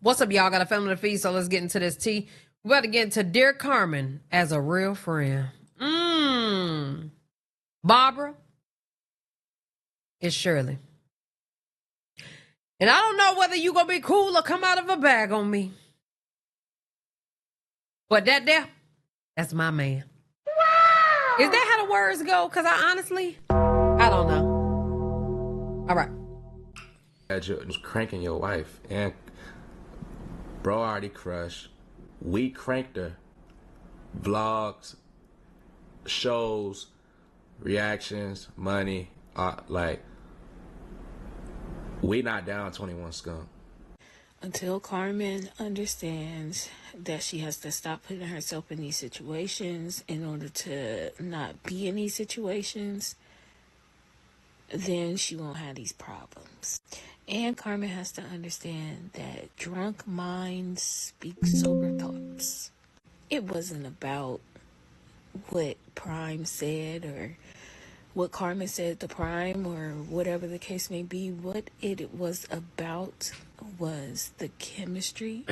What's up, y'all? Got a family to feed, so let's get into this tea. We about to get into Dear Carmen as a real friend. Barbara, it's Shirley. And I don't know whether you gonna be cool or come out of a bag on me. But that's my man. Wow. Is that how the words go? Because I don't know. All right. Just cranking your wife, and bro already crushed. We cranked her. Vlogs, shows, reactions, money, like we not down 21 skunk. Until Carmen understands that she has to stop putting herself in these situations in order to not be in these situations, then she won't have these problems. And Carmen has to understand that drunk minds speak sober thoughts. It wasn't about what Prime said or what Carmen said to Prime or whatever the case may be. What it was about was the chemistry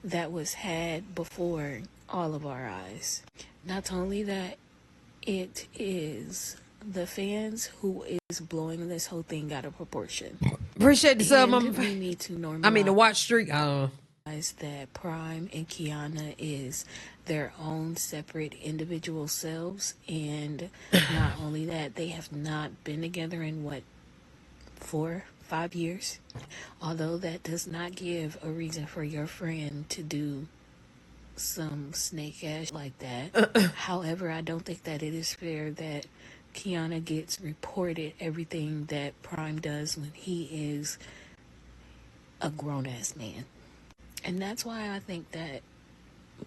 that was had before all of our eyes. Not only that, it is the fans who is blowing this whole thing out of proportion. Appreciate the sub. We need to normalize the watch streak. I don't know. That Prime and Kiana is their own separate individual selves, and not only that, they have not been together in 4-5 years. Although that does not give a reason for your friend to do some snake ass like that. However, I don't think that it is fair that Kiana gets reported everything that Prime does when he is a grown-ass man. And that's why I think that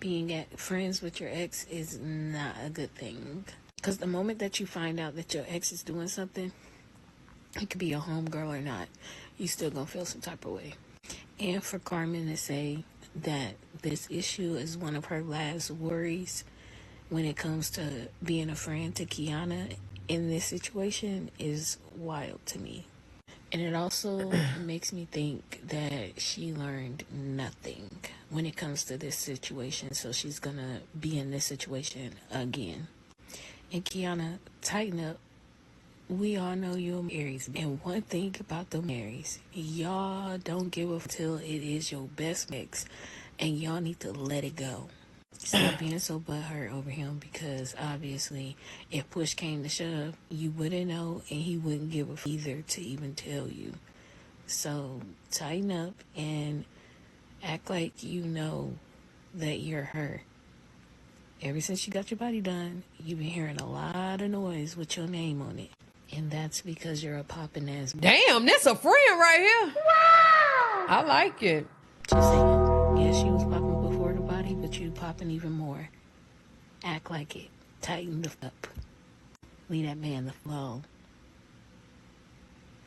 being friends with your ex is not a good thing. Because the moment that you find out that your ex is doing something, it could be a homegirl or not, you still gonna feel some type of way. And for Carmen to say that this issue is one of her last worries when it comes to being a friend to Kiana in this situation is wild to me. And it also makes me think that she learned nothing when it comes to this situation. So she's going to be in this situation again. And Kiana, tighten up. We all know you're Aries. And one thing about the Aries, y'all don't give up till it is your best mix. And y'all need to let it go. Stop being so butthurt over him, because obviously if push came to shove, you wouldn't know and he wouldn't give a f either to even tell you. So tighten up and act like you know that you're her. Ever since you got your body done, you've been hearing a lot of noise with your name on it. And that's because you're a poppin' ass. Damn, that's a friend right here. Wow! I like it. Just saying. Yeah, she was popping before the body, but you popping even more. Act like it. Tighten the f up. Leave that man the flow.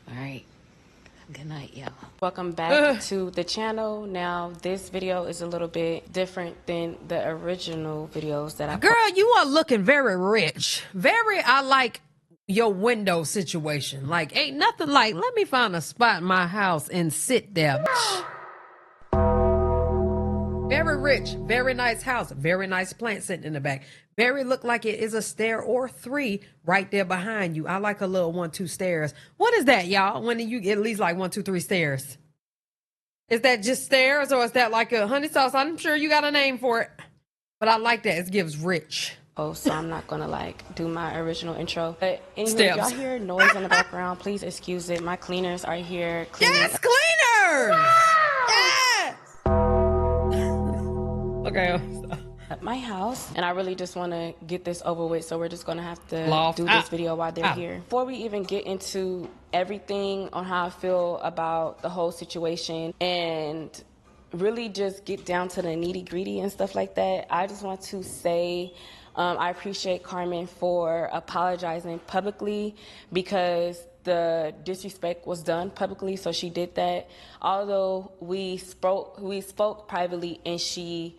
Alright. Good night, y'all. Welcome back to the channel. Now, this video is a little bit different than the original videos that I Girl, you are looking very rich. I like your window situation. Like, ain't nothing like, let me find a spot in my house and sit there. Very rich, very nice house, very nice plant sitting in the back. Very look like it is a stair or 3 right there behind you. I like a little 1-2 stairs. What is that, y'all? When you get at least like 1, 2, 3 stairs? Is that just stairs, or is that like a honey sauce? I'm sure you got a name for it, but I like that. It gives rich. Oh, so I'm not gonna like do my original intro. But anyway, y'all hear noise in the background, please excuse it. My cleaners are here cleaning. Yes, cleaners! Wow! Yes! Okay. At my house, and I really just want to get this over with, so we're just gonna have to do this video while they're here. Before we even get into everything on how I feel about the whole situation and really just get down to the nitty-gritty and stuff like that, I just want to say I appreciate Carmen for apologizing publicly, because the disrespect was done publicly, so she did that. Although we spoke privately and she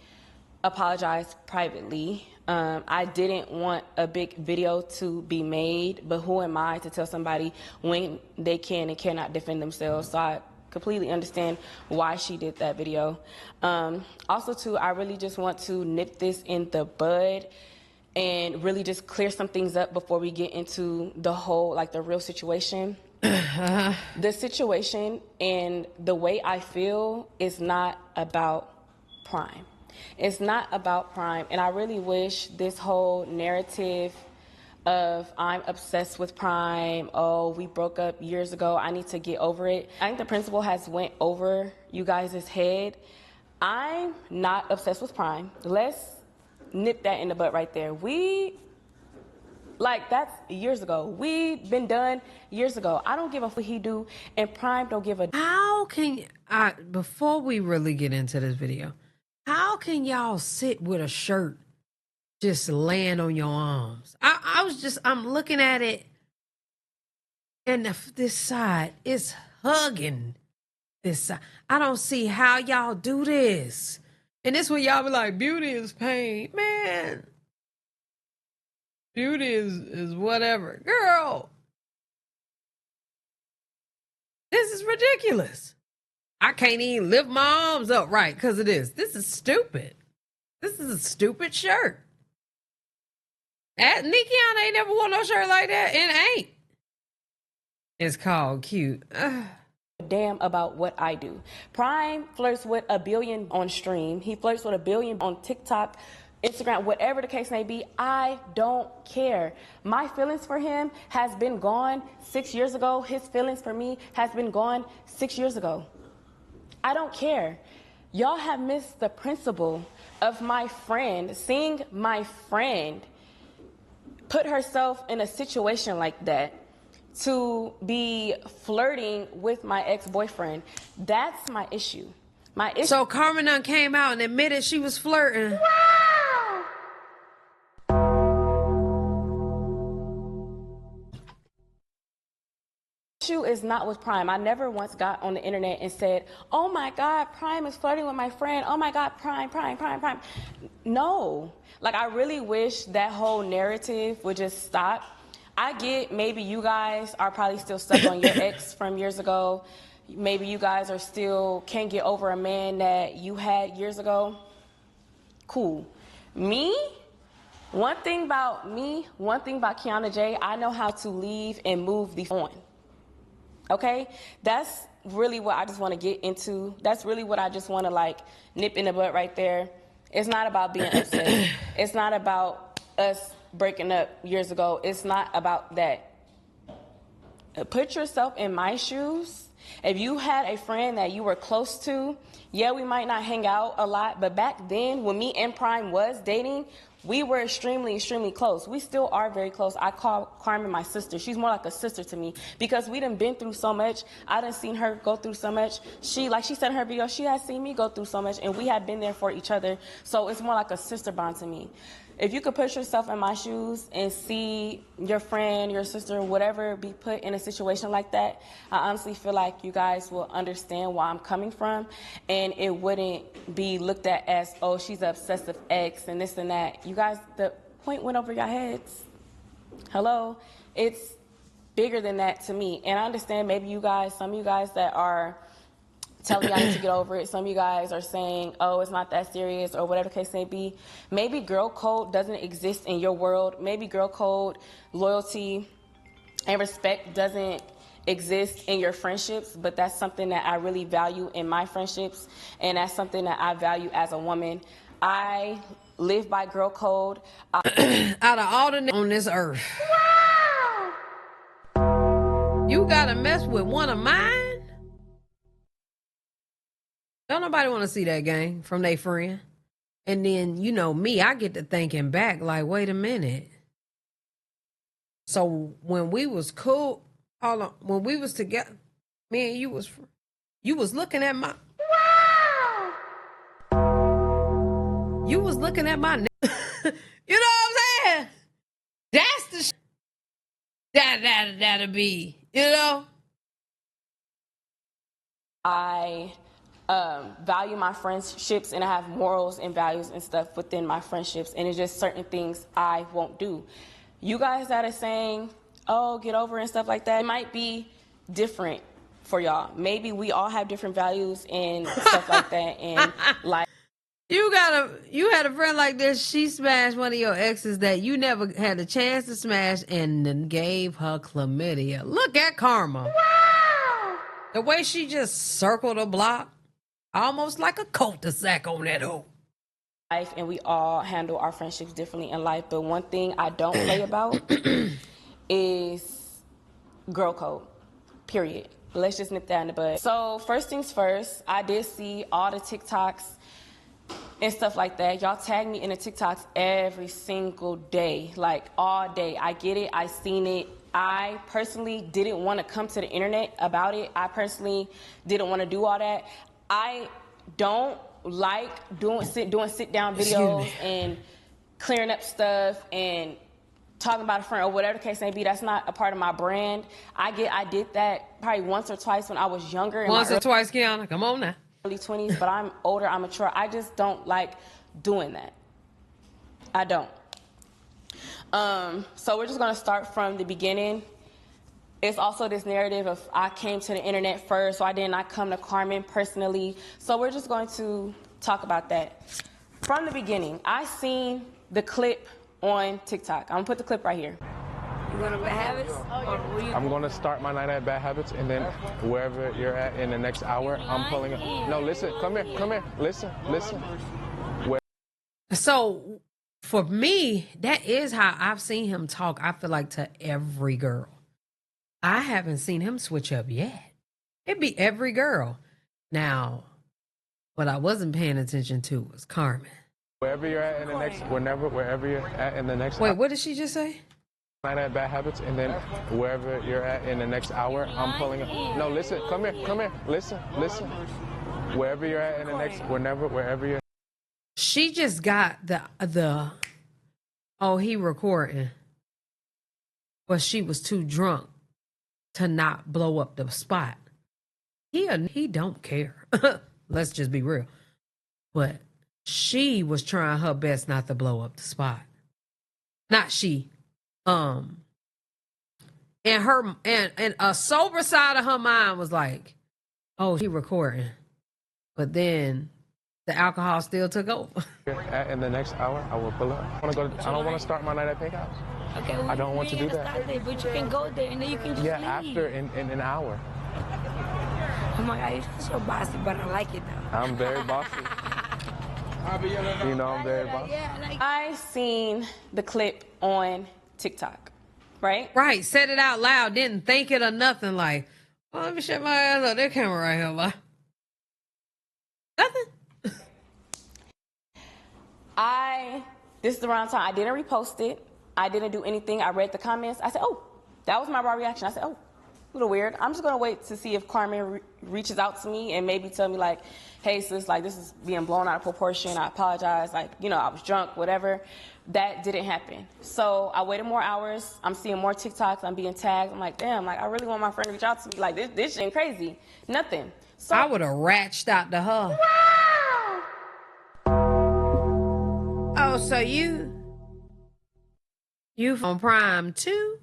apologized privately. I didn't want a big video to be made, but who am I to tell somebody when they can and cannot defend themselves? So I completely understand why she did that video. Also too, I really just want to nip this in the bud and really just clear some things up before we get into the whole, like, the real situation. The situation and the way I feel is not about Prime. It's not about Prime. And I really wish this whole narrative of I'm obsessed with Prime, oh, we broke up years ago, I need to get over it. I think the principal has went over you guys' head. I'm not obsessed with Prime. Let's nip that in the butt right there. That's years ago. We've been done years ago. I don't give a what he do, and Prime don't give a. How can before we really get into this video, how can y'all sit with a shirt just laying on your arms? I'm looking at it, and this side is hugging this side. I don't see how y'all do this. And this when y'all be like, beauty is pain. Man, beauty is whatever. Girl, this is ridiculous. I can't even lift my arms up right because of this. This is stupid. This is a stupid shirt. Nikiana ain't never worn no shirt like that, and ain't. It's called cute. Damn about what I do. Prime flirts with 1 billion on stream. He flirts with 1 billion on TikTok, Instagram, whatever the case may be. I don't care. My feelings for him has been gone 6 years ago. His feelings for me has been gone 6 years ago. I don't care. Y'all have missed the principle of my friend, seeing my friend put herself in a situation like that to be flirting with my ex-boyfriend. That's my issue. My issue. So Carmen done came out and admitted she was flirting. Wow! Issue is not with Prime. I never once got on the internet and said, oh my God, Prime is flirting with my friend. Oh my God, Prime. No. Like, I really wish that whole narrative would just stop. I get maybe you guys are probably still stuck on your ex from years ago. Maybe you guys are still can't get over a man that you had years ago. Cool. One thing about Kiana J, I know how to leave and move the on. Okay? That's really what I just want to get into. That's really what I just want to, like, nip in the butt right there. It's not about being upset. It's not about us breaking up years ago. It's not about that. Put yourself in my shoes. If you had a friend that you were close to, yeah, we might not hang out a lot, but back then when me and Prime was dating, we were extremely close. We still are very close. I call Carmen my sister. She's more like a sister to me because we done been through so much. I done seen her go through so much. Like she said in her video, she has seen me go through so much, and we have been there for each other. So it's more like a sister bond to me. If you could put yourself in my shoes and see your friend, your sister, whatever, be put in a situation like that, I honestly feel like you guys will understand where I'm coming from, and it wouldn't be looked at as, oh, she's an obsessive ex and this and that. You guys, the point went over your heads. Hello? It's bigger than that to me. And I understand maybe you guys, some of you guys that are telling y'all to get over it. Some of you guys are saying, oh, it's not that serious, or whatever the case may be. Maybe girl code doesn't exist in your world. Maybe girl code, loyalty, and respect doesn't exist in your friendships, but that's something that I really value in my friendships, and that's something that I value as a woman. I live by girl code. Out of all the on this earth, wow, you gotta mess with one of mine? Don't nobody want to see that game from their friend. And then, you know me, I get to thinking back like, wait a minute. So when we was cool, hold on, when we was together, me and you was looking at my, wow, you was looking at my, you know what I'm saying? That's the that'll be, you know? I value my friendships, and I have morals and values and stuff within my friendships, and it's just certain things I won't do. You guys that are saying, oh, get over and stuff like that, it might be different for y'all. Maybe we all have different values and stuff like that. And like, you had a friend like this. She smashed one of your exes that you never had a chance to smash and then gave her chlamydia. Look at Karma. Wow. The way she just circled a block, almost like a cul-de-sac on that hoe. Life, and we all handle our friendships differently in life. But one thing I don't play about is girl code, period. Let's just nip that in the bud. So first things first, I did see all the TikToks and stuff like that. Y'all tag me in the TikToks every single day, like all day. I get it, I seen it. I personally didn't want to come to the internet about it. I personally didn't want to do all that. I don't like doing sit down videos and clearing up stuff and talking about a friend or whatever the case may be. That's not a part of my brand. I did that probably once or twice when I was younger. Once or twice, Kiana. Come on now. Early 20s, but I'm older, I'm mature. I just don't like doing that. I don't. So we're just gonna start from the beginning. It's also this narrative of I came to the internet first, so I did not come to Carmen personally. So we're just going to talk about that. From the beginning, I seen the clip on TikTok. I'm gonna put the clip right here. You going to Bad Habits? I'm going to start my night at Bad Habits, and then wherever you're at in the next hour, I'm pulling up. No, listen, come here, listen. So for me, that is how I've seen him talk, I feel like, to every girl. I haven't seen him switch up yet. It'd be every girl. Now, what I wasn't paying attention to was Carmen. Wherever you're at in the next, wherever you're at in the next. Wait, what did she just say? Night at Bad Habits, and then wherever you're at in the next hour, I'm pulling up. No, listen, come here, listen. Wherever you're at in the next, wherever you're. She just got the oh, he recording, but she was too drunk to not blow up the spot. He don't care. Let's just be real. But she was trying her best not to blow up the spot. Not she. And a sober side of her mind was like, oh, she recording. But then the alcohol still took over. In the next hour, I will pull up. I don't want to start my night at Pink House. Okay, well, I don't want to do that. There, but you can go there and then you can just leave. After in an hour. Oh my God, you're so bossy, but I like it though. I'm very bossy. You know, I'm very bossy. I seen the clip on TikTok, right? Right, said it out loud, didn't think it or nothing, like, well, let me shut my ass up. That camera right here, boy. Nothing. This is around time. I didn't repost it. I didn't do anything. I read the comments. I said, oh, that was my raw reaction. I said, oh, a little weird. I'm just going to wait to see if Carmen reaches out to me and maybe tell me like, hey, sis, like this is being blown out of proportion. I apologize. Like, you know, I was drunk, whatever. That didn't happen. So I waited more hours. I'm seeing more TikToks. I'm being tagged. I'm like, damn, like I really want my friend to reach out to me. Like this shit ain't crazy. Nothing. So I would have ratched out to her. Wow. Oh, so you from Prime too?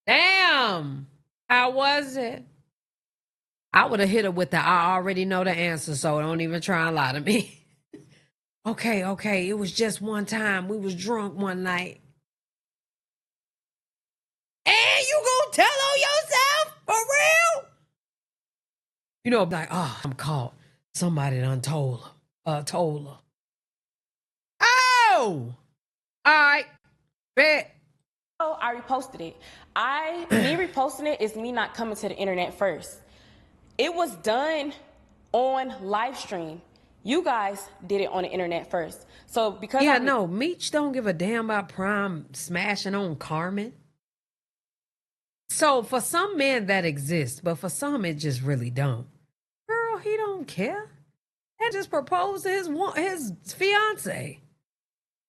Damn. How was it? I would have hit her with the I already know the answer, so don't even try and lie to me. Okay. It was just one time. We was drunk one night. And you gonna tell on yourself? For real? You know, like, oh, I'm caught. Somebody done told her. Oh! All right. Bet. Oh, I reposted it. Me reposting it is me not coming to the internet first. It was done on live stream. You guys did it on the internet first. So because Meech don't give a damn about Prime smashing on Carmen. So for some men that exists, but for some it just really don't. Girl, he don't care. He just proposed to his fiance.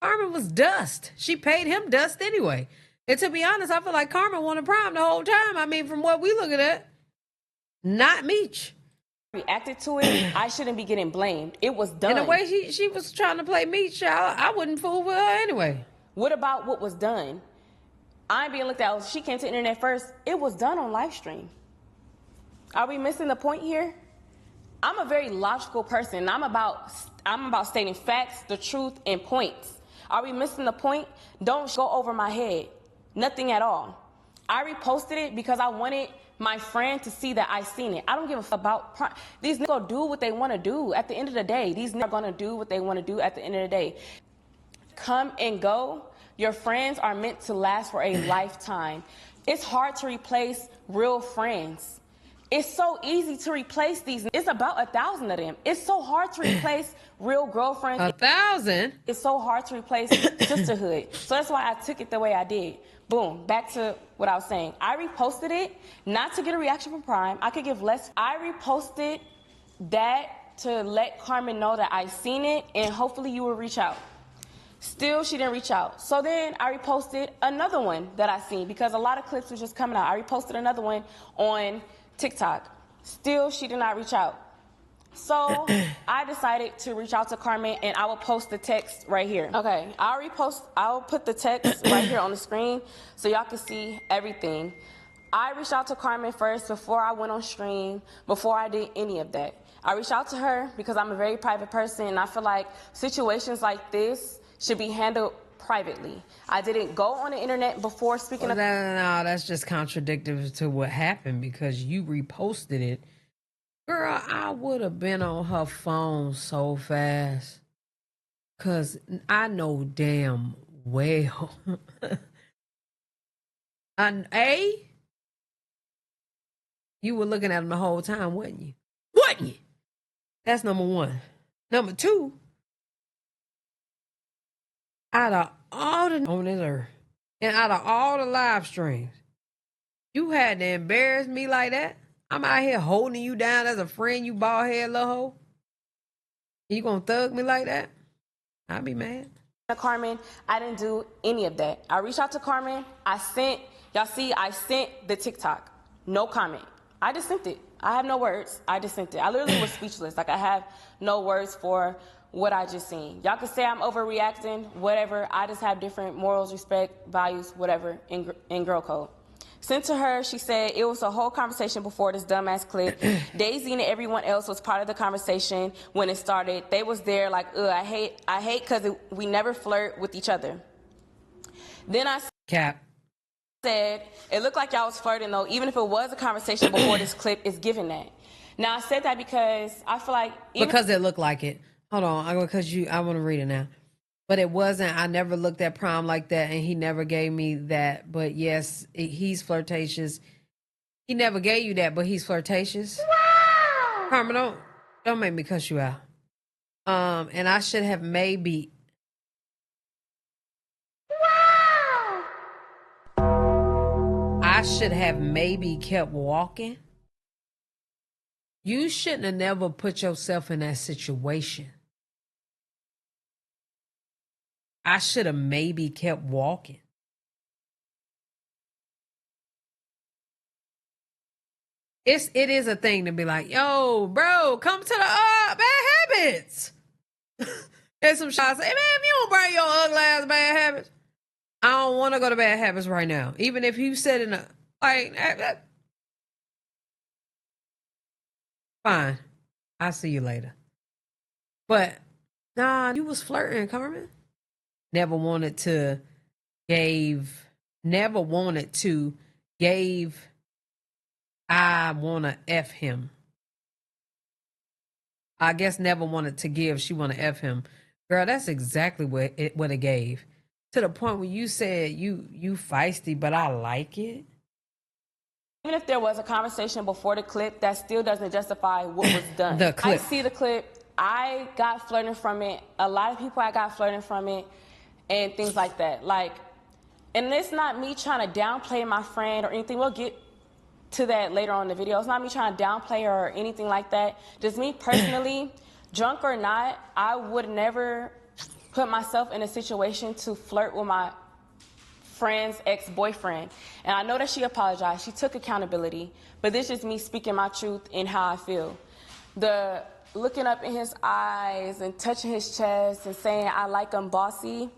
Carmen was dust. She paid him dust anyway. And to be honest, I feel like Carmen wanted Prime the whole time. I mean, from what we looking at, not Meech. Reacted to it, I shouldn't be getting blamed. It was done. And the way she was trying to play Meech, I wouldn't fool with her anyway. What about what was done? I'm being looked at. She came to the internet first. It was done on live stream. Are we missing the point here? I'm a very logical person. I'm about stating facts, the truth, and points. Are we missing the point? Don't go over my head. Nothing at all. I reposted it because I wanted my friend to see that I seen it. I don't give a fuck about these niggas gonna do what they want to do at the end of the day. These niggas are gonna do what they want to do at the end of the day. Come and go. Your friends are meant to last for a lifetime. It's hard to replace real friends. It's so easy to replace these. It's about 1,000 of them. It's so hard to replace real girlfriends. 1,000? It's so hard to replace sisterhood. So that's why I took it the way I did. Boom, back to what I was saying. I reposted it, not to get a reaction from Prime. I could give less. I reposted that to let Carmen know that I seen it, and hopefully you will reach out. Still, she didn't reach out. So then I reposted another one that I seen because a lot of clips was just coming out. I reposted another one on TikTok. Still, she did not reach out. So I decided to reach out to Carmen, and I will post the text right here. Okay, I'll put the text right here on the screen so y'all can see everything. I reached out to Carmen first before I went on stream, before I did any of that. I reached out to her because I'm a very private person, and I feel like situations like this should be handled privately. I didn't go on the internet before speaking No, that's just contradictory to what happened because you reposted it. Girl, I would have been on her phone so fast. Because I know damn well. You were looking at him the whole time, wasn't you? Wasn't you? That's number one. Number two, out of all the on this earth, and out of all the live streams, you had to embarrass me like that? I'm out here holding you down as a friend, you bald head little hoe. You gonna thug me like that? I'll be mad. Carmen, I didn't do any of that. I reached out to Carmen. I sent the TikTok. No comment. I just sent it. I have no words. I just sent it. I literally was speechless. Like, I have no words for what I just seen. Y'all can say I'm overreacting, whatever. I just have different morals, respect, values, whatever, in girl code. Sent to her, she said it was a whole conversation before this dumbass clip. Daisy and everyone else was part of the conversation when it started. They was there like, ugh, I hate because we never flirt with each other. Then I said, it looked like y'all was flirting though, even if it was a conversation before this clip, it's given that. Now I said that because I feel like because it looked like it. Hold on, I want to read it now. But it wasn't, I never looked at Prime like that, and he never gave me that. But yes, he's flirtatious. He never gave you that, but he's flirtatious. Wow! Carmen, don't make me cuss you out. And I should have maybe... Wow! I should have maybe kept walking. You shouldn't have never put yourself in that situation. I should have maybe kept walking. It is a thing to be like, yo, bro, come to the bad habits. And some shots say, man, if you don't bring your ugly ass bad habits, I don't want to go to bad habits right now. Even if you said in a like, fine, I'll see you later. But nah, you was flirting, Carmen. Never wanted to gave, I want to F him. I guess never wanted to give, she want to F him. Girl, that's exactly what it gave. To the point where you said you feisty, but I like it. Even if there was a conversation before the clip, that still doesn't justify what was done. The clip. I see the clip. I got flirting from it. A lot of people I got flirting from it. And things like that. Like, and it's not me trying to downplay my friend or anything. We'll get to that later on in the video. It's not me trying to downplay her or anything like that. Just me personally, drunk or not, I would never put myself in a situation to flirt with my friend's ex-boyfriend. And I know that she apologized. She took accountability. But this is me speaking my truth and how I feel. The looking up in his eyes and touching his chest and saying, I like him bossy.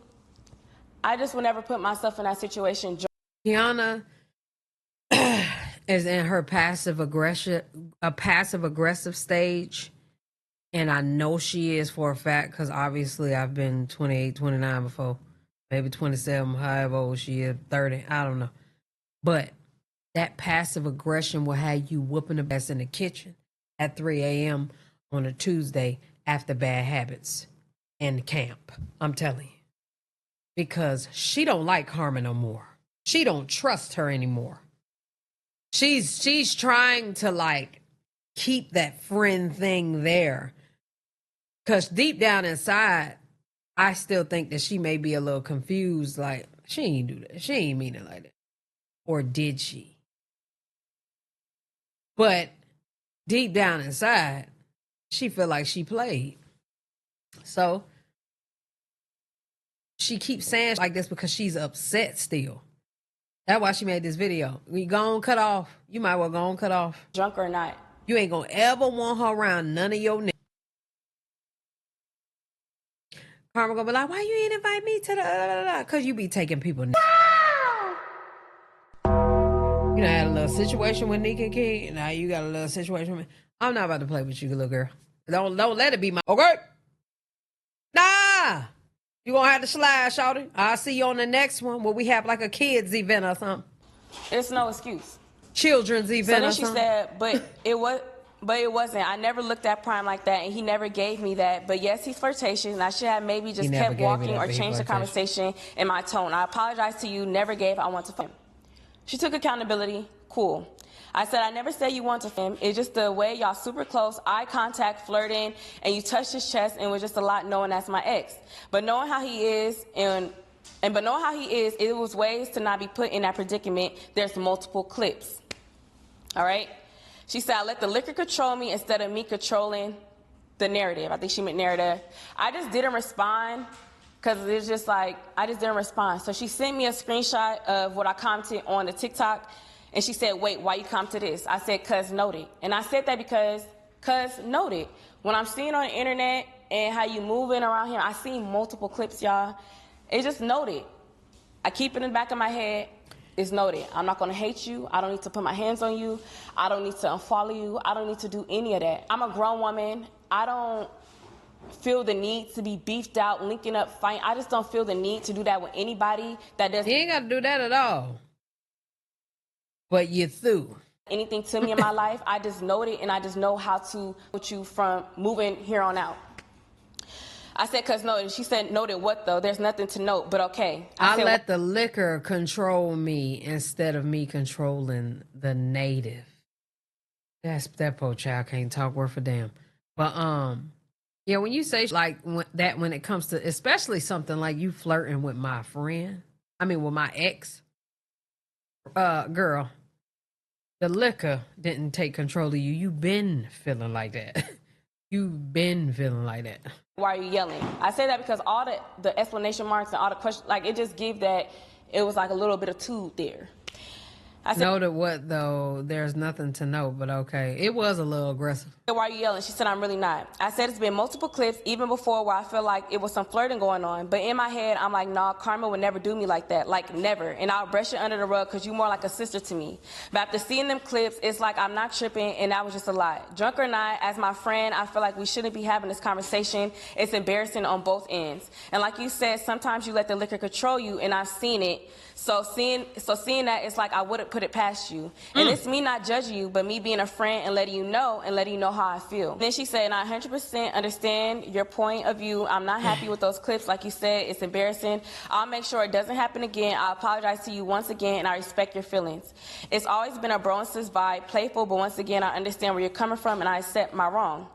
I just would never put myself in that situation. Kiana, is in her passive aggressive stage. And I know she is for a fact because obviously I've been 28, 29 before, maybe 27, however old she is, 30, I don't know. But that passive aggression will have you whooping the ass in the kitchen at 3 a.m. on a Tuesday after bad habits and camp. I'm telling you. Because she don't like Carmen no more. She don't trust her anymore. She's trying to like keep that friend thing there. Because deep down inside, I still think that she may be a little confused. Like, she ain't do that. She ain't mean it like that. Or did she? But deep down inside, she feel like she played. So she keeps saying like this because she's upset still. That's why she made this video. We gon' cut off. You might well gon' cut off. Drunk or not. You ain't gonna ever want her around none of your niggas. Karma gonna be like, why you ain't invite me to the cause you be taking people. You know, had a little situation with Nika and King. Now you got a little situation with me. I'm not about to play with you, little girl. Don't let it be my okay. Nah. You gonna have to slide, shawty. I'll see you on the next one where we have like a kids event or something. It's no excuse. Children's event or something. So then she said, but it wasn't. I never looked at Prime like that, and he never gave me that. But yes, he's flirtatious, and I should have maybe just kept walking or changed the conversation in my tone. I apologize to you. Never gave. I want to film. She took accountability. Cool. I said, I never said you want to film. It's just the way y'all super close, eye contact, flirting, and you touched his chest, and it was just a lot knowing that's my ex. But knowing how he is, but knowing how he is, it was ways to not be put in that predicament. There's multiple clips. All right? She said, I let the liquor control me instead of me controlling the narrative. I think she meant narrative. I just didn't respond because it's just like, I just didn't respond. So she sent me a screenshot of what I commented on the TikTok. And she said, wait, why you commented this? I said, cuz noted. And I said that because, cuz noted. When I'm seeing on the internet and how you moving around here, I seen multiple clips, y'all. It's just noted. I keep it in the back of my head. It's noted. I'm not gonna hate you. I don't need to put my hands on you. I don't need to unfollow you. I don't need to do any of that. I'm a grown woman. I don't feel the need to be beefed out, linking up, fighting. I just don't feel the need to do that with anybody that doesn't. You ain't gotta do that at all. But you threw anything to me in my life. I just know it, and I just know how to put you from moving here on out. I said, cuz noted. She said, noted what though? There's nothing to note, but okay. I said, let the liquor control me instead of me controlling the native. That poor child can't talk worth a damn. But yeah, when you say like when it comes to especially something like you flirting with my friend, with my ex, girl. The liquor didn't take control of you. You've been feeling like that. You've been feeling like that. Why are you yelling? I say that because all the explanation marks and all the questions, like it just gave that it was like a little bit of two there. I said, noted what though? There's nothing to know, but okay. It was a little aggressive. Why are you yelling? She said, I'm really not. I said it's been multiple clips, even before where I feel like it was some flirting going on. But in my head, I'm like, nah, Carmen would never do me like that. Like, never. And I'll brush it under the rug because you're more like a sister to me. But after seeing them clips, it's like I'm not tripping, and that was just a lot. Drunk or not, as my friend, I feel like we shouldn't be having this conversation. It's embarrassing on both ends. And like you said, sometimes you let the liquor control you, and I've seen it. So seeing that, it's like I wouldn't put it past you. And it's me not judging you, but me being a friend and letting you know how I feel. Then she said, and I 100% understand your point of view. I'm not happy with those clips. Like you said, it's embarrassing. I'll make sure it doesn't happen again. I apologize to you once again, and I respect your feelings. It's always been a bro and sis vibe, playful, but once again, I understand where you're coming from, and I accept my wrong.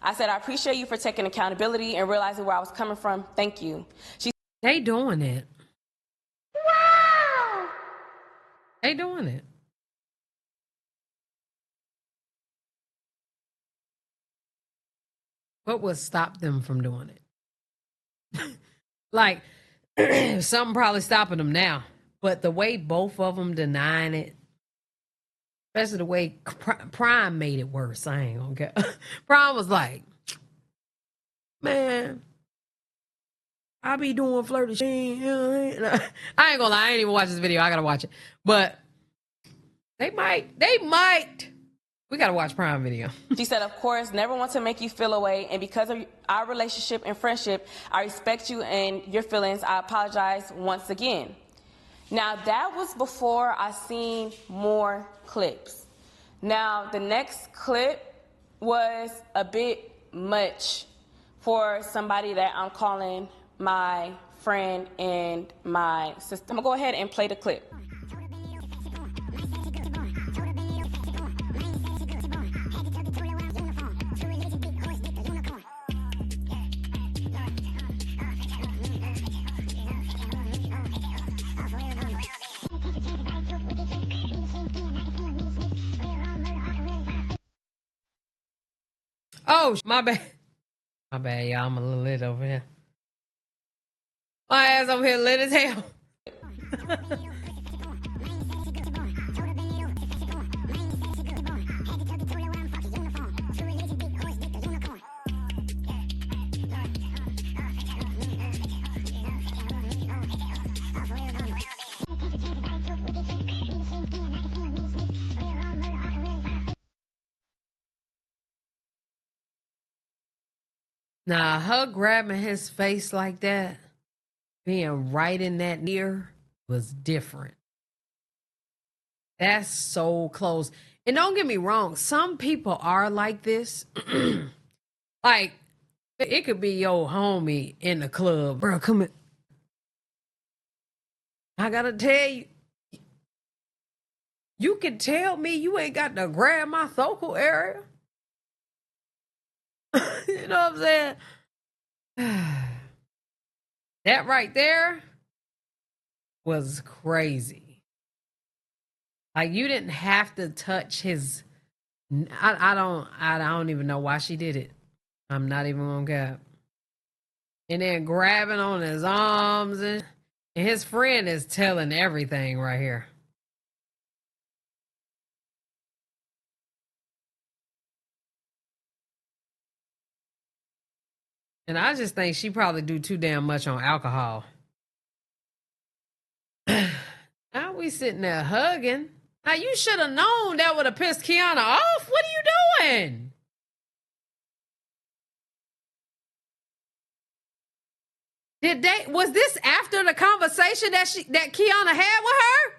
I said, I appreciate you for taking accountability and realizing where I was coming from. Thank you. They doing it. They doing it. What would stop them from doing it? Like, something probably stopping them now. But the way both of them denying it, especially the way Prime made it worse, I ain't gonna get. Prime was like, man, I be doing flirty shit. I ain't gonna lie, I ain't even watch this video. I gotta watch it. But They might. We gotta watch Prime Video. She said, of course, never want to make you feel away. And because of our relationship and friendship, I respect you and your feelings. I apologize once again. Now, that was before I seen more clips. Now, the next clip was a bit much for somebody that I'm calling my friend and my sister. I'm gonna go ahead and play the clip. Oh, my bad. My bad, y'all. I'm a little lit over here. My ass over here lit as hell. Nah, her grabbing his face like that, being right in that ear, was different. That's so close. And don't get me wrong, some people are like this. Like, it could be your homie in the club. Bro, come in. I gotta tell you, you can tell me you ain't got to grab my vocal area. You know what I'm saying? That right there was crazy. Like, you didn't have to touch his. I don't even know why she did it. I'm not even gonna cap. And then grabbing on his arms, and his friend is telling everything right here. And I just think she probably do too damn much on alcohol. Now we sitting there hugging. Now you should have known that would have pissed Kiana off. What are you doing? Was this after the conversation that Kiana had with her?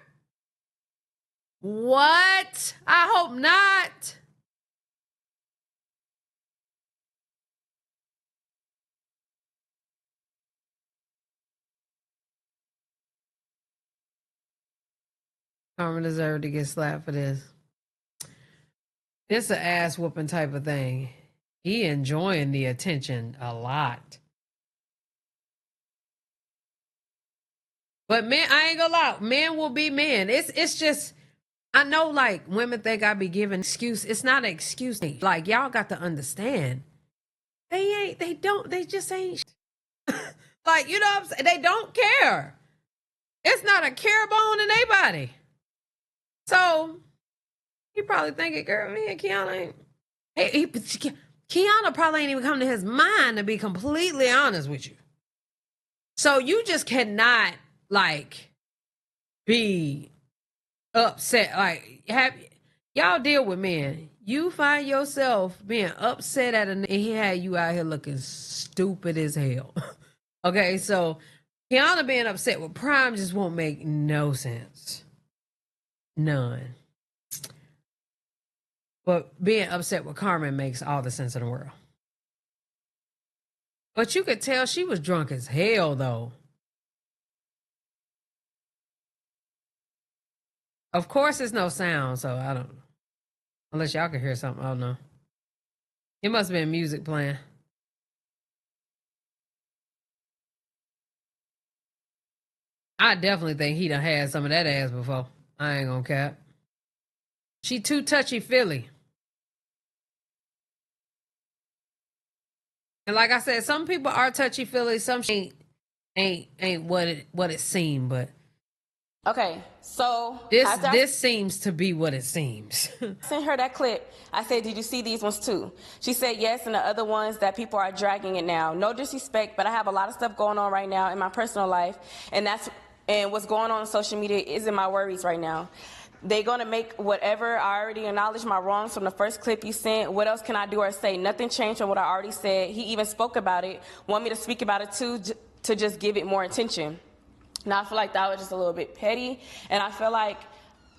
What? I hope not. Carmen deserved to get slapped for this. It's an ass whooping type of thing. He enjoying the attention a lot. But man, I ain't gonna lie, men will be men. It's just, I know like women think I be giving excuse. It's not an excuse. Like, y'all got to understand. They just ain't. Like, you know what I'm saying? They don't care. It's not a care bone in anybody. So he probably thinking, girl, me and Kiana ain't. Kiana probably ain't even come to his mind, to be completely honest with you. So you just cannot like be upset. Like, y'all deal with men. You find yourself being upset at and he had you out here looking stupid as hell. Okay, so Kiana being upset with Prime just won't make no sense. None. But being upset with Carmen makes all the sense in the world. But you could tell she was drunk as hell, though. Of course, there's no sound, so I don't know. Unless y'all can hear something, I don't know. It must have been music playing. I definitely think he done had some of that ass before. I ain't gonna cap. She too touchy-feely. And like I said, some people are touchy-feely. Some ain't what it seemed, but Okay, so this seems to be what it seems. I sent her that clip. I said, did you see these ones too? She said yes, and the other ones that people are dragging it now. No disrespect, but I have a lot of stuff going on right now in my personal life, and what's going on social media isn't my worries right now. They gonna make whatever. I already acknowledged my wrongs from the first clip you sent. What else can I do or say? Nothing changed from what I already said. He even spoke about it. Want me to speak about it too, to just give it more attention. Now I feel like that was just a little bit petty, and I feel like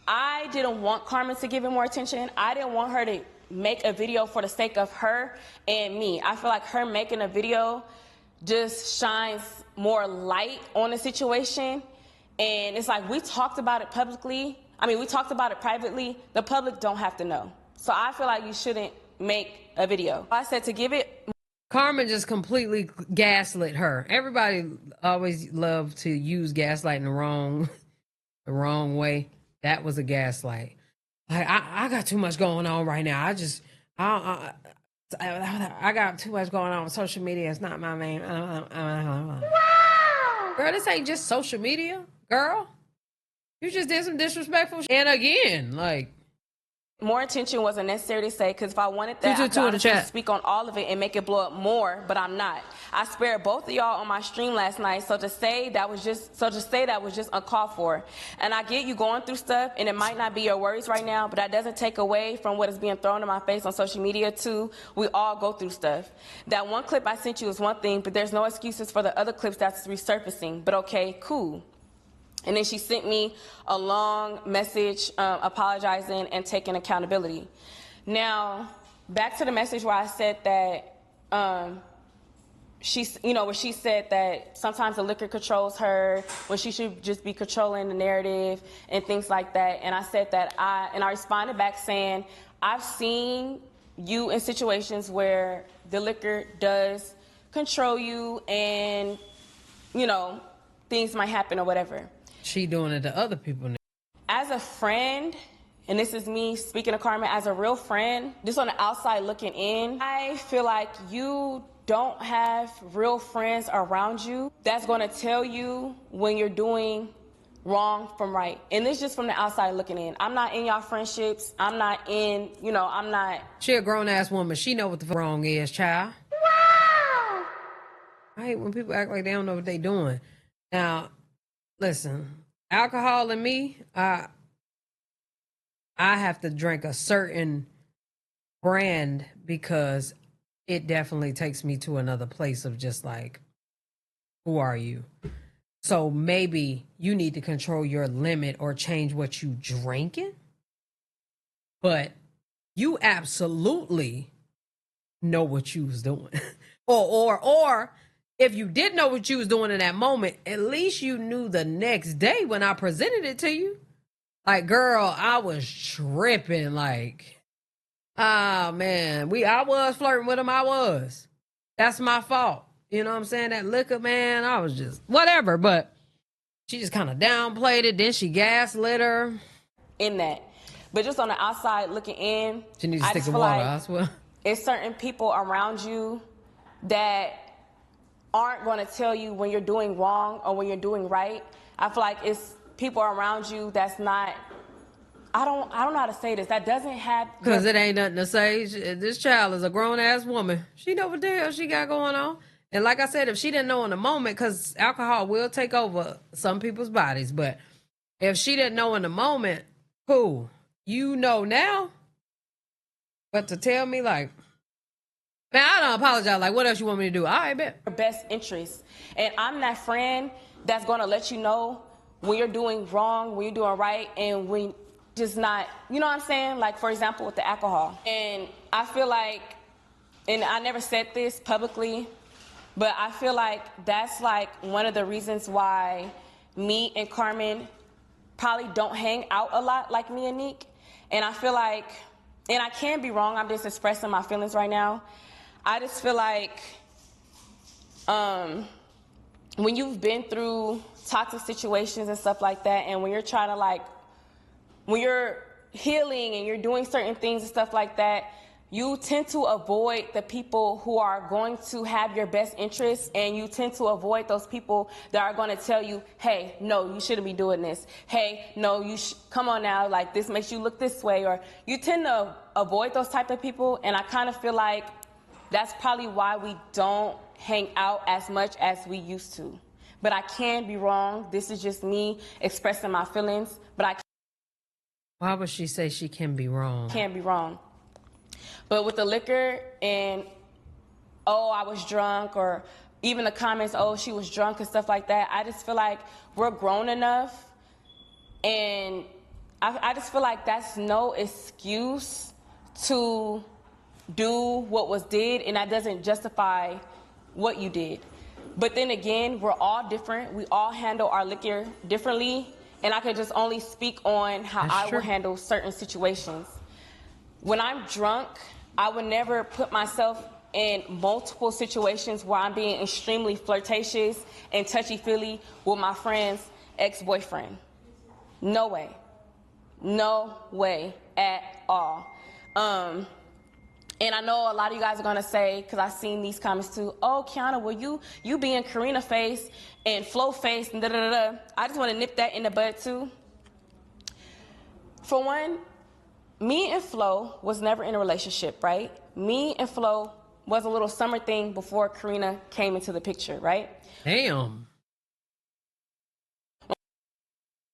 I didn't want Carmen to give it more attention. I didn't want her to make a video for the sake of her and me. I feel like her making a video just shines more light on the situation, and it's like we talked about it publicly. I mean, we talked about it privately. The public don't have to know. So I feel like you shouldn't make a video. I said to give it. Carmen just completely gaslit her. Everybody always love to use gaslighting the wrong way. That was a gaslight. I got too much going on right now. I got too much going on with social media. It's not my main. Girl, this ain't just social media, girl. You just did some disrespectful shit. And again, like, more attention wasn't necessary to say, because if I wanted that, I could honestly speak on all of it and make it blow up more, but I'm not. I spared both of y'all on my stream last night, so to say that was just uncalled for. And I get you going through stuff, and it might not be your worries right now, but that doesn't take away from what is being thrown in my face on social media too. We all go through stuff. That one clip I sent you is one thing, but there's no excuses for the other clips that's resurfacing. But okay, cool. And then she sent me a long message apologizing and taking accountability. Now, back to the message where I said that where she said that sometimes the liquor controls her, when she should just be controlling the narrative and things like that. And I said that I responded back saying, I've seen you in situations where the liquor does control you, and things might happen or whatever. She doing it to other people now. As a friend, and this is me speaking to Carmen, as a real friend, just on the outside looking in, I feel like you don't have real friends around you that's going to tell you when you're doing wrong from right. And this is just from the outside looking in. I'm not in y'all friendships. I'm not in, I'm not. She a grown-ass woman. She know what the wrong is, child. Wow! I hate when people act like they don't know what they doing. Now, listen, alcohol and me, I have to drink a certain brand because it definitely takes me to another place of just like, who are you? So maybe you need to control your limit or change what you drinking. But you absolutely know what you was doing. or if you didn't know what you was doing in that moment, at least you knew the next day when I presented it to you. Like, girl, I was tripping. Like, oh man, I was flirting with him. I was. That's my fault. You know what I'm saying? That liquor, man, I was just whatever. But she just kind of downplayed it. Then she gaslit her. In that. But just on the outside looking in, she needs to stick to water. I swear. It's certain people around you that aren't going to tell you when you're doing wrong or when you're doing right. I feel like it's people around you that's not. I don't know how to say this. That doesn't have. Because it ain't nothing to say. This child is a grown ass woman. She know what the hell she got going on. And like I said, if she didn't know in the moment, because alcohol will take over some people's bodies, but if she didn't know in the moment, cool. You know now. But to tell me, like, man, I don't apologize. Like, what else you want me to do? All right, bet. Your best interest. And I'm that friend that's going to let you know when you're doing wrong, when you're doing right, and when just not, you know what I'm saying? Like, for example, with the alcohol. And I feel like, and I never said this publicly, but I feel like that's like one of the reasons why me and Carmen probably don't hang out a lot like me and Neek. And I feel like, and I can be wrong, I'm just expressing my feelings right now. I just feel like when you've been through toxic situations and stuff like that, and when you're trying to like, when you're healing and you're doing certain things and stuff like that, you tend to avoid the people who are going to have your best interests, and you tend to avoid those people that are going to tell you, hey, no, you shouldn't be doing this. Hey, no, come on now, like this makes you look this way. Or you tend to avoid those type of people, and I kind of feel like that's probably why we don't hang out as much as we used to. But I can be wrong. This is just me expressing my feelings, but I Why would she say she can be wrong? Can't be wrong. But with the liquor and, oh, I was drunk, or even the comments, oh, she was drunk and stuff like that, I just feel like we're grown enough, and I just feel like that's no excuse to do what was did, and that doesn't justify what you did. But then again, we're all different. We all handle our liquor differently, and I could just only speak on how I will handle certain situations. When I'm drunk, I would never put myself in multiple situations where I'm being extremely flirtatious and touchy-feely with my friend's ex-boyfriend. No way. No way at all. And I know a lot of you guys are gonna say, because I've seen these comments too, oh, Kiana, well, you being Karina face and Flo face and da-da-da-da. I just wanna nip that in the bud too. For one, me and Flo was never in a relationship, right? Me and Flo was a little summer thing before Karina came into the picture, right? Damn.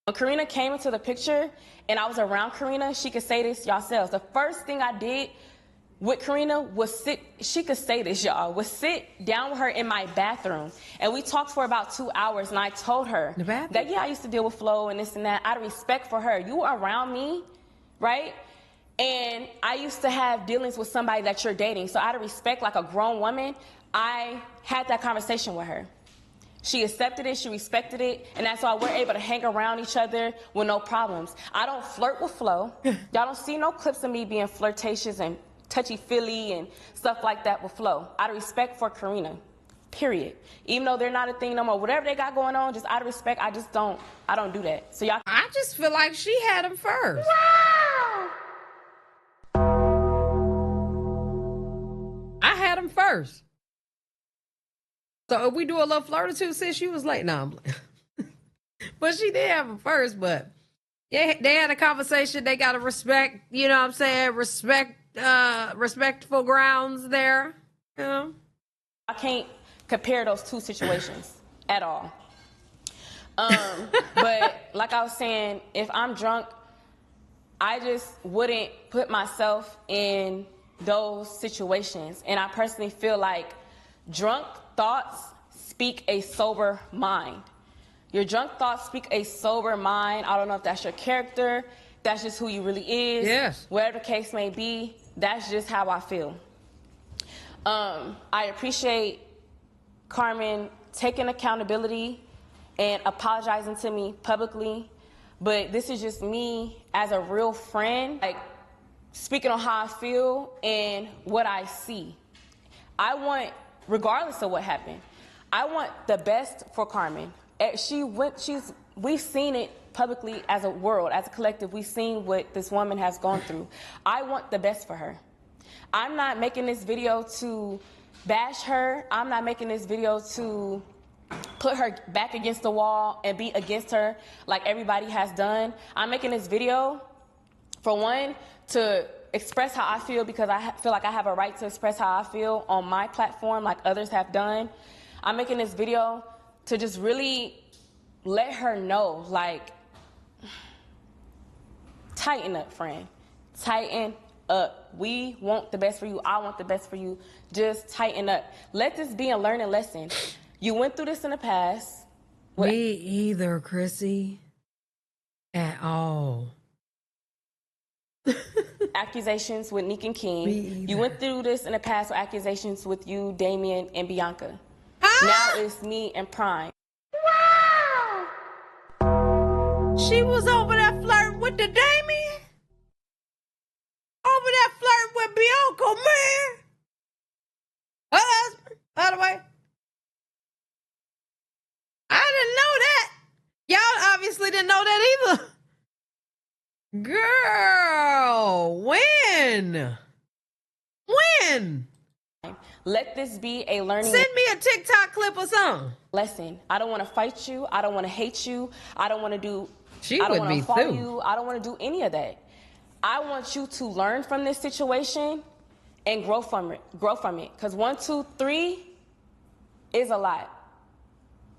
When Karina came into the picture and I was around Karina, she could say this yourselves. The first thing I did with Karina was she could say this, y'all, was sit down with her in my bathroom. And we talked for about 2 hours, and I told her that, yeah, I used to deal with Flo and this and that. Out of respect for her. You were around me, right? And I used to have dealings with somebody that you're dating. So out of respect, like a grown woman, I had that conversation with her. She accepted it, she respected it, and that's why we're able to hang around each other with no problems. I don't flirt with Flo. Y'all don't see no clips of me being flirtatious and touchy-feely and stuff like that with Flo. Out of respect for Karina, period. Even though they're not a thing no more, whatever they got going on, just out of respect, I don't do that. So y'all. I just feel like she had him first. Wow! I had him first. So if we do a little flirtitude, since she was late, no, I'm playing. But she did have him first, but they had a conversation. They got to respect, you know what I'm saying? Respectful grounds there. You know? I can't compare those two situations at all. But like I was saying, if I'm drunk, I just wouldn't put myself in those situations. And I personally feel like drunk thoughts speak a sober mind. Your drunk thoughts speak a sober mind. I don't know if that's your character, that's just who you really is. Yes. Whatever the case may be, that's just how I feel. I appreciate Carmen taking accountability and apologizing to me publicly, but this is just me as a real friend, like speaking on how I feel and what I see. I want, regardless of what happened, I want the best for Carmen. We've seen it publicly as a world, as a collective. We've seen what this woman has gone through. I want the best for her. I'm not making this video to bash her. I'm not making this video to put her back against the wall and be against her like everybody has done. I'm making this video, for one, to express how I feel, because I feel like I have a right to express how I feel on my platform like others have done. I'm making this video to just really let her know, like, tighten up, friend. Tighten up. We want the best for you. I want the best for you. Just tighten up. Let this be a learning lesson. You went through this in the past. Me either, Chrissy. At all. Accusations with Nick and King. You went through this in the past with accusations with you, Damien, and Bianca. Now it's me and Prime. Wow! She was over there flirting with the Damien? Over there flirting with Bianca, man? Her husband, by the way. I didn't know that. Y'all obviously didn't know that either. Girl, when? When? Let this be a learning. Send me a TikTok clip or something. Lesson. I don't want to fight you. I don't want to hate you. I don't want to do. She I don't would want be to fight through. you. I don't want to do any of that. I want you to learn from this situation and grow from it. Grow from it. Because 1, 2, 3 is a lot.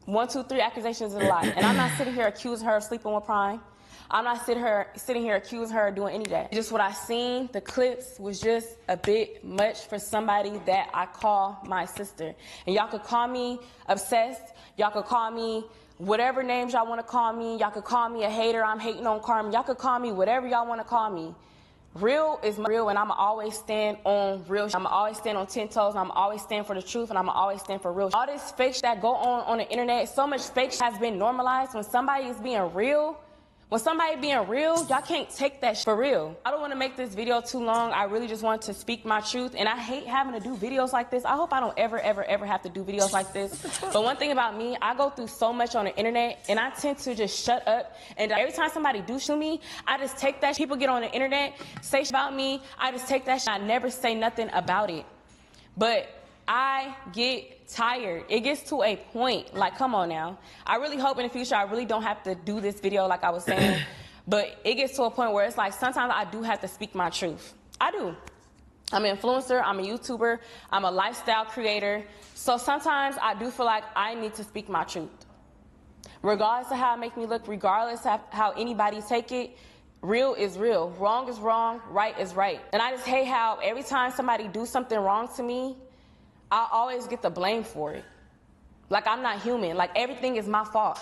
1, 2, 3 accusations is a lot. And I'm not sitting here accusing her of sleeping with Prime. I'm not sitting here accusing her of doing any of that. Just what I seen, the clips was just a bit much for somebody that I call my sister. And y'all could call me obsessed. Y'all could call me whatever names y'all want to call me. Y'all could call me a hater. I'm hating on Carmen. Y'all could call me whatever y'all want to call me. Real is real, and I'ma always stand on real. I'ma always stand on 10 toes, and I'ma always stand for the truth, and I'ma always stand for real. All this fake that go on the internet, so much fake has been normalized. When somebody is being real, y'all can't take that for real. I don't want to make this video too long. I really just want to speak my truth, and I hate having to do videos like this. I hope I don't ever have to do videos like this. But one thing about me, I go through so much on the internet, and I tend to just shut up. And every time somebody do to me, I just take that. People get on the internet, say shit about me. I just take that shit. I never say nothing about it. But I get tired. It gets to a point, like, come on now. I really hope in the future I really don't have to do this video like I was saying. But it gets to a point where it's like sometimes I do have to speak my truth. I do. I'm an influencer, I'm a YouTuber, I'm a lifestyle creator. So sometimes I do feel like I need to speak my truth. Regardless of how it makes me look, regardless of how anybody take it, real is real. Wrong is wrong, right is right. And I just hate how every time somebody do something wrong to me, I always get the blame for it. Like I'm not human. Like everything is my fault.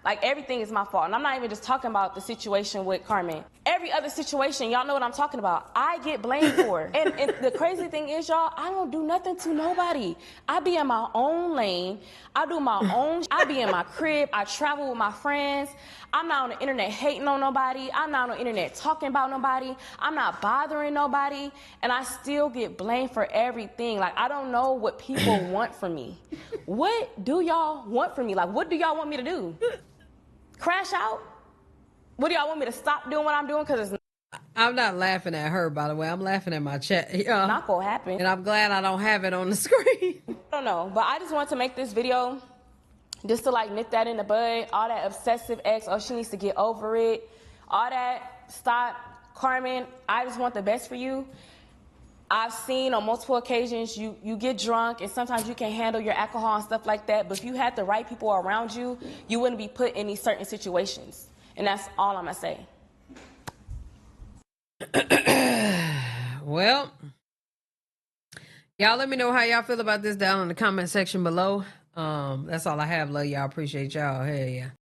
Like everything is my fault. And I'm not even just talking about the situation with Carmen. Every other situation, y'all know what I'm talking about. I get blamed for. And the crazy thing is, y'all, I don't do nothing to nobody. I be in my own lane. I do my own. I be in my crib. I travel with my friends. I'm not on the internet hating on nobody. I'm not on the internet talking about nobody. I'm not bothering nobody. And I still get blamed for everything. Like, I don't know what people want from me. What do y'all want from me? Like, what do y'all want me to do? Crash out? What do y'all want me to stop doing what I'm doing? Because it's I'm not laughing at her, by the way. I'm laughing at my chat. Yeah. not gonna happen. And I'm glad I don't have it on the screen. I don't know, but I just want to make this video just to like nip that in the bud. All that obsessive ex, oh, she needs to get over it. All that, stop. Carmen, I just want the best for you. I've seen on multiple occasions you get drunk and sometimes you can't handle your alcohol and stuff like that. But if you had the right people around you, you wouldn't be put in these certain situations. And that's all I'm gonna say. Well, y'all let me know how y'all feel about this down in the comment section below. That's all I have. Love y'all. Appreciate y'all. Hey, yeah.